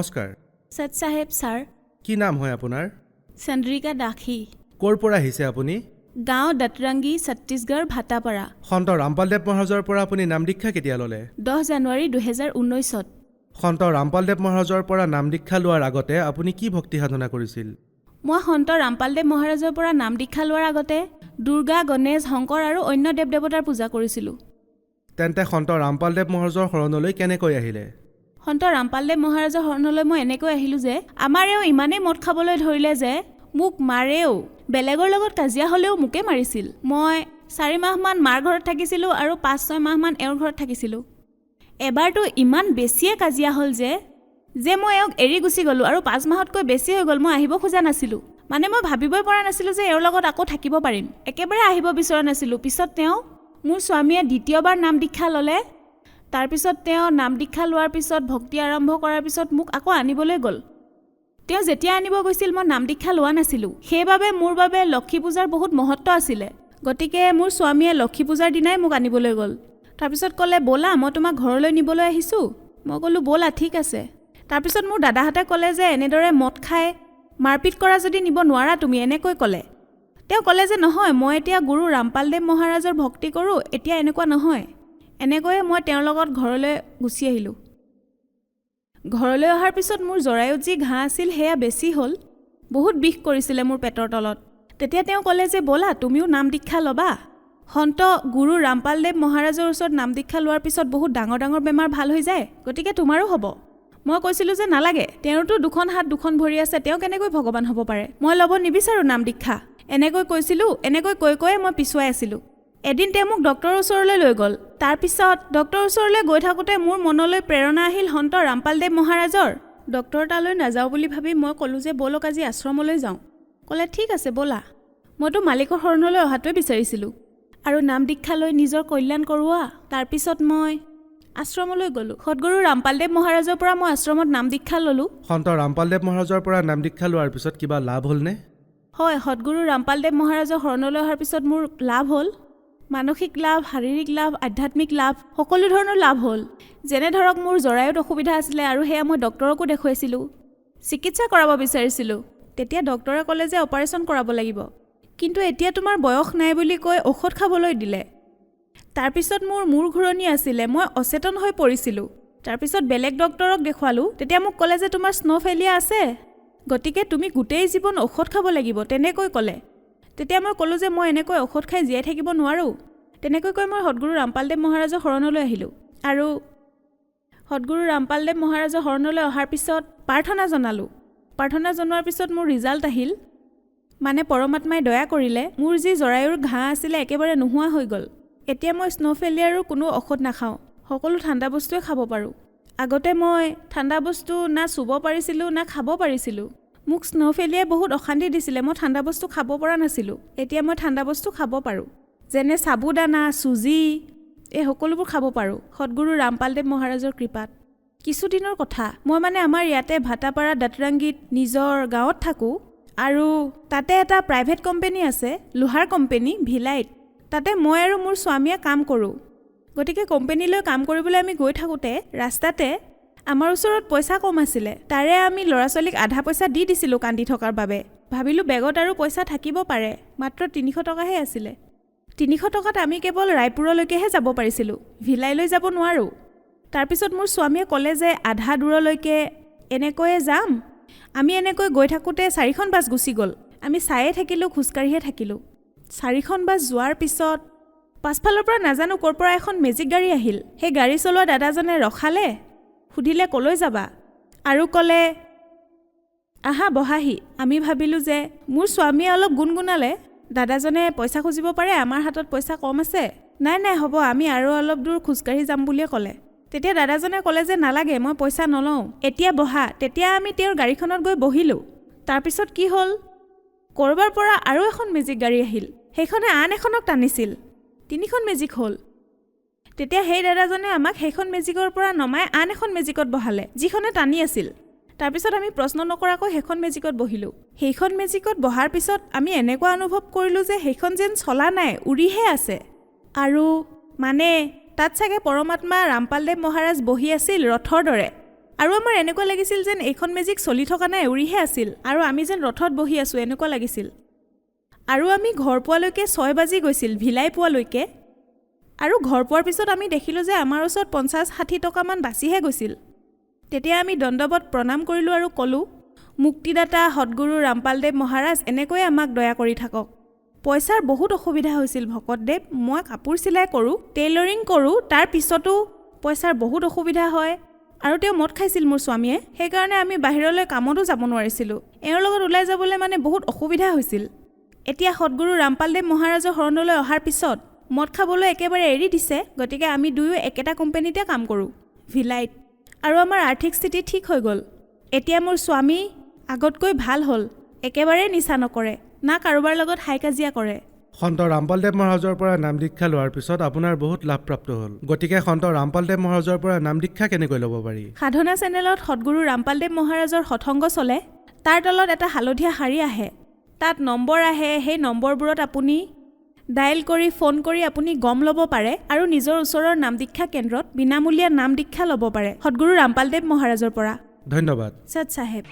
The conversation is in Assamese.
নমস্কাৰ। সত সাহেব ছাৰ। কি নাম হয় আপোনাৰ? চন্দ্ৰিকা দাসী। ক'ৰ পৰা আহিছে আপুনি? গাঁও দতৰংগী, ছত্তীশগড়, ভাটাপাৰা। সন্ত ৰামপালদেৱ মহাৰাজৰ পৰা আপুনি নাম দীক্ষা কেতিয়া ল'লে? 10 জানুৱাৰী 2019। সন্ত ৰামপালদেৱ মহাৰাজৰ পৰা নাম দীক্ষা লোৱাৰ আগতে আপুনি কি ভক্তি সাধনা কৰিছিল? মই সন্ত ৰামপালদেৱ মহাৰাজৰ পৰা নাম দীক্ষা লোৱাৰ আগতে দুৰ্গা, গণেশ, শংকৰ আৰু অন্য দেৱ দেৱতাৰ পূজা কৰিছিলোঁ। তেন্তে সন্ত ৰামপালদেৱ মহাৰাজৰ শৰণলৈ কেনেকৈ আহিলে? সন্ত ৰামপালদেৱ মহাৰাজৰ শৰণলৈ মই এনেকৈ আহিলোঁ যে আমাৰ এওঁ ইমানেই মদ খাবলৈ ধৰিলে যে মোক মাৰেও, বেলেগৰ লগত কাজিয়া হ'লেও মোকে মাৰিছিল। মই 4 মাহমান মাৰ ঘৰত থাকিছিলোঁ আৰু 5-6 মাহমান এওঁৰ ঘৰত থাকিছিলোঁ। এবাৰতো ইমান বেছিয়ে কাজিয়া হ'ল যে মই এওঁক এৰি গুচি গ'লোঁ আৰু 5 মাহতকৈ বেছি হৈ গ'ল। মই আহিব খোজা নাছিলোঁ, মানে মই ভাবিবই পৰা নাছিলোঁ যে এওঁৰ লগত আকৌ থাকিব পাৰিম। একেবাৰে আহিব বিচৰা নাছিলোঁ। পিছত তেওঁ মোৰ স্বামীয়ে দ্বিতীয়বাৰ নাম দীক্ষা ল'লে। তাৰপিছত তেওঁ নাম দীক্ষা লোৱাৰ পিছত ভক্তি আৰম্ভ কৰাৰ পিছত মোক আকৌ আনিবলৈ গ'ল। তেওঁ যেতিয়া আনিব গৈছিল মই নাম দীক্ষা লোৱা নাছিলোঁ। সেইবাবে মোৰ বাবে লক্ষী পূজাৰ বহুত মহত্ব আছিলে। গতিকে মোৰ স্বামীয়ে লক্ষী পূজাৰ দিনাই মোক আনিবলৈ গ'ল। তাৰপিছত ক'লে, ব'লা মই তোমাক ঘৰলৈ নিবলৈ আহিছোঁ। মই ক'লোঁ, ব'লা, ঠিক আছে। তাৰপিছত মোৰ দাদাহঁতে ক'লে যে এনেদৰে মদ খাই মাৰপিট কৰা যদি নিব নোৱাৰা তুমি, এনেকৈ ক'লে। তেওঁ ক'লে যে নহয়, মই এতিয়া গুৰু ৰামপালদেৱ মহাৰাজৰ ভক্তি কৰোঁ, এতিয়া এনেকুৱা নহয়। এনেকৈয়ে মই তেওঁৰ লগত ঘৰলৈ গুচি আহিলোঁ। ঘৰলৈ অহাৰ পিছত মোৰ জৰায়ুত যি ঘাঁ আছিল সেয়া বেছি হ'ল। বহুত বিষ কৰিছিলে মোৰ পেটৰ তলত। তেতিয়া তেওঁ ক'লে যে ব'লা তুমিও নাম দীক্ষা ল'বা। সন্ত গুৰু ৰামপালদেৱ মহাৰাজৰ ওচৰত নাম দীক্ষা লোৱাৰ পিছত বহুত ডাঙৰ ডাঙৰ বেমাৰ ভাল হৈ যায়, গতিকে তোমাৰো হ'ব। মই কৈছিলোঁ যে নালাগে, তেওঁৰতো 2খন হাত 2খন ভৰি আছে, তেওঁ কেনেকৈ ভগৱান হ'ব পাৰে, মই ল'ব নিবিচাৰোঁ নাম দীক্ষা। এনেকৈ কৈছিলোঁ। এনেকৈ কৈ মই পিছুৱাই আছিলোঁ। এদিন তেওঁ মোক ডক্টৰৰ ওচৰলৈ লৈ গ'ল। তাৰপিছত ডক্টৰৰ ওচৰলৈ গৈ থাকোঁতে মোৰ মনলৈ প্ৰেৰণা আহিল সন্ত ৰামপালদেৱ মহাৰাজৰ। ডক্টৰ তালৈ নাযাওঁ বুলি ভাবি মই ক'লোঁ যে ব'লক আজি আশ্ৰমলৈ যাওঁ। ক'লে ঠিক আছে ব'লা। মইতো মালিকৰ শৰণলৈ অহাটোৱে বিচাৰিছিলোঁ আৰু নাম দীক্ষা লৈ নিজৰ কল্যাণ কৰোৱা। তাৰপিছত মই আশ্ৰমলৈ গ'লোঁ। সদগুৰু ৰামপালদেৱ মহাৰাজৰ পৰা মই আশ্ৰমত নাম দীক্ষা ল'লোঁ। সন্ত ৰামপালদেৱ মহাৰাজৰ পৰা নাম দীক্ষা লোৱাৰ পিছত কিবা লাভ হ'লনে? হয়, সদগুৰু ৰামপালদেৱ মহাৰাজৰ শৰণলৈ অহাৰ পিছত মোৰ লাভ হ'ল। মানসিক লাভ, শাৰীৰিক লাভ, আধ্যাত্মিক লাভ, সকলো ধৰণৰ লাভ হ'ল। যেনে ধৰক মোৰ জৰায়ুত অসুবিধা আছিলে আৰু সেয়া মই ডক্টৰকো দেখুৱাইছিলোঁ, চিকিৎসা কৰাব বিচাৰিছিলোঁ। তেতিয়া ডক্টৰে ক'লে যে অপাৰেশ্যন কৰাব লাগিব, কিন্তু এতিয়া তোমাৰ বয়স নাই বুলি কৈ ঔষধ খাবলৈ দিলে। তাৰপিছত মোৰ মূৰ ঘূৰণি আছিলে, মই অচেতন হৈ পৰিছিলোঁ। তাৰপিছত বেলেগ ডক্টৰক দেখুৱালোঁ। তেতিয়া মোক ক'লে যে তোমাৰ স্ন' ফেলিয়া আছে, গতিকে তুমি গোটেই জীৱন ঔষধ খাব লাগিব, তেনেকৈ ক'লে। তেতিয়া মই ক'লোঁ যে মই এনেকৈ ঔষধ খাই জীয়াই থাকিব নোৱাৰোঁ। তেনেকৈ কৈ মই সদগুৰু ৰামপালদেৱ মহাৰাজৰ শৰণলৈ আহিলোঁ। আৰু সদগুৰু ৰামপালদেৱ মহাৰাজৰ শৰণলৈ অহাৰ পিছত প্ৰাৰ্থনা জনালোঁ। প্ৰাৰ্থনা জনোৱাৰ পিছত মোৰ ৰিজাল্ট আহিল। মানে পৰমাত্মাই দয়া কৰিলে, মোৰ যি জৰায়ুৰ ঘাঁ আছিলে একেবাৰে নোহোৱা হৈ গ'ল। এতিয়া মই স্ন' ফেলিয়াৰৰ কোনো ঔষধ নাখাওঁ, সকলো ঠাণ্ডা বস্তুৱে খাব পাৰোঁ। আগতে মই ঠাণ্ডা বস্তু না চুব পাৰিছিলোঁ না খাব পাৰিছিলোঁ। মোক স্ন' ফেলিয়াই বহুত অশান্তি দিছিলে, মই ঠাণ্ডা বস্তু খাব পৰা নাছিলোঁ। এতিয়া মই ঠাণ্ডা বস্তু খাব পাৰোঁ, যেনে সাবুদানা, চুজি, এই সকলোবোৰ খাব পাৰোঁ সদগুৰু ৰামপালদেৱ মহাৰাজৰ কৃপাত। কিছুদিনৰ কথা, মই মানে আমাৰ ইয়াতে ভাটাপাৰা দতৰংগীত নিজৰ গাঁৱত থাকোঁ আৰু তাতে এটা প্ৰাইভেট কোম্পেনী আছে, লোহাৰ কোম্পেনী, ভিলাইত। তাতে মই আৰু মোৰ স্বামীয়ে কাম কৰোঁ। গতিকে কোম্পেনীলৈ কাম কৰিবলৈ আমি গৈ থাকোঁতে ৰাস্তাতে আমাৰ ওচৰত পইচা কম আছিলে। তাৰে আমি ল'ৰা ছোৱালীক আধা পইচা দি দিছিলোঁ কান্দি থকাৰ বাবে। ভাবিলোঁ বেগত আৰু পইচা থাকিব পাৰে, মাত্ৰ 300 টকাহে আছিলে। 300 টকাত আমি কেৱল ৰায়পুৰলৈকেহে যাব পাৰিছিলোঁ, ভিলাইলৈ যাব নোৱাৰোঁ। তাৰপিছত মোৰ স্বামীয়ে ক'লে যে আধা দূৰলৈকে এনেকৈয়ে যাম। আমি এনেকৈ গৈ থাকোঁতে 4খন বাছ গুচি গ'ল। আমি চায়ে থাকিলোঁ, খোজকাঢ়িয়ে থাকিলোঁ। 4খন বাছ যোৱাৰ পিছত পাছফালৰ পৰা নাজানো ক'ৰ পৰা এখন মেজিক গাড়ী আহিল। সেই গাড়ী চলোৱা দাদাজনে ৰখালে, সুধিলে ক'লৈ যাবা, আৰু ক'লে আহা বহাহি। আমি ভাবিলোঁ যে মোৰ স্বামীয়ে অলপ গুণগুণালে, দাদাজনে পইচা খুজিব পাৰে, আমাৰ হাতত পইচা কম আছে। নাই হ'ব, আমি আৰু অলপ দূৰ খোজকাঢ়ি যাম বুলিয়ে ক'লে। তেতিয়া দাদাজনে ক'লে যে নালাগে, মই পইচা নলওঁ, এতিয়া বহা। তেতিয়া আমি তেওঁৰ গাড়ীখনত গৈ বহিলোঁ। তাৰপিছত কি হ'ল, ক'ৰবাৰ পৰা আৰু এখন মেজিক গাড়ী আহিল, সেইখনে আন এখনক টানিছিল। 3খন মেজিক হ'ল। তেতিয়া সেই দাদাজনে আমাক সেইখন মেজিকৰ পৰা নমাই আন এখন মেজিকত বহালে, যিখনে টানি আছিল। তাৰপিছত আমি প্ৰশ্ন নকৰাকৈ সেইখন মেজিকত বহিলোঁ। সেইখন মেজিকত বহাৰ পিছত আমি এনেকুৱা অনুভৱ কৰিলোঁ যে সেইখন যেন চলা নাই, উৰিহে আছে। আৰু মানে তাত চাগে পৰমাত্মা ৰামপালদেৱ মহাৰাজ বহি আছিল ৰথৰ দৰে। আৰু আমাৰ এনেকুৱা লাগিছিল যেন এইখন মেজিক চলি থকা নাই উৰিহে আছিল আৰু আমি যেন ৰথত বহি আছোঁ এনেকুৱা লাগিছিল আৰু আমি ঘৰ পোৱালৈকে 6 বাজি গৈছিল ভিলাই পোৱালৈকে আৰু ঘৰ পোৱাৰ পিছত আমি দেখিলোঁ যে আমাৰ ওচৰত 50-60 টকামান বাচিহে গৈছিল তেতিয়া আমি দণ্ডৱত প্ৰণাম কৰিলোঁ আৰু ক'লোঁ মুক্তিদাতা সদগুৰু ৰামপালদেৱ মহাৰাজ এনেকৈয়ে আমাক দয়া কৰি থাকক পইচাৰ বহুত অসুবিধা হৈছিল ভকতদেৱ মই কাপোৰ চিলাই কৰোঁ টেইলৰিং কৰোঁ তাৰ পিছতো পইচাৰ বহুত অসুবিধা হয় আৰু তেওঁ মদ খাইছিল মোৰ স্বামীয়ে সেইকাৰণে আমি বাহিৰলৈ কামতো যাব নোৱাৰিছিলোঁ এওঁৰ লগত ওলাই যাবলৈ মানে বহুত অসুবিধা হৈছিল এতিয়া সদগুৰু ৰামপালদেৱ মহাৰাজৰ শৰণলৈ অহাৰ পিছত মদ খাবলৈ একেবাৰে এৰি দিছে গতিকে আমি দুয়ো একেটা কোম্পানীতে কাম কৰোঁ ভিলাইত আৰু আমাৰ আৰ্থিক স্থিতি ঠিক হৈ গ'ল এতিয়া মোৰ স্বামী আগতকৈ ভাল হ'ল একেবাৰে নিচা নকৰে না কাৰোবাৰ লগত হাই কাজিয়া কৰে সন্ত ৰামপালদেৱ মহাৰাজৰ পৰা নাম দীক্ষা লোৱাৰ পিছত আপোনাৰ বহুত লাভপ্ৰাপ্ত হ'ল গতিকে সন্ত ৰামপালদেৱ মহাৰাজৰ পৰা নাম দীক্ষা কেনেকৈ ল'ব পাৰি সাধনা চেনেলত সদগুৰু ৰামপালদেৱ মহাৰাজৰ সৎসংগ চলে তাৰ তলত এটা হালধীয়া শাৰী আহে তাত নম্বৰ আহে সেই নম্বৰবোৰত আপুনি ডায়েল কৰি ফোন কৰি আপুনি গম ল'ব পাৰে আৰু নিজৰ ওচৰৰ নাম দীক্ষা কেন্দ্ৰত বিনামূলীয়া নাম দীক্ষা ল'ব পাৰে সদগুৰু ৰামপালদেৱ মহাৰাজৰ পৰা ধন্যবাদ সৎ চাহেব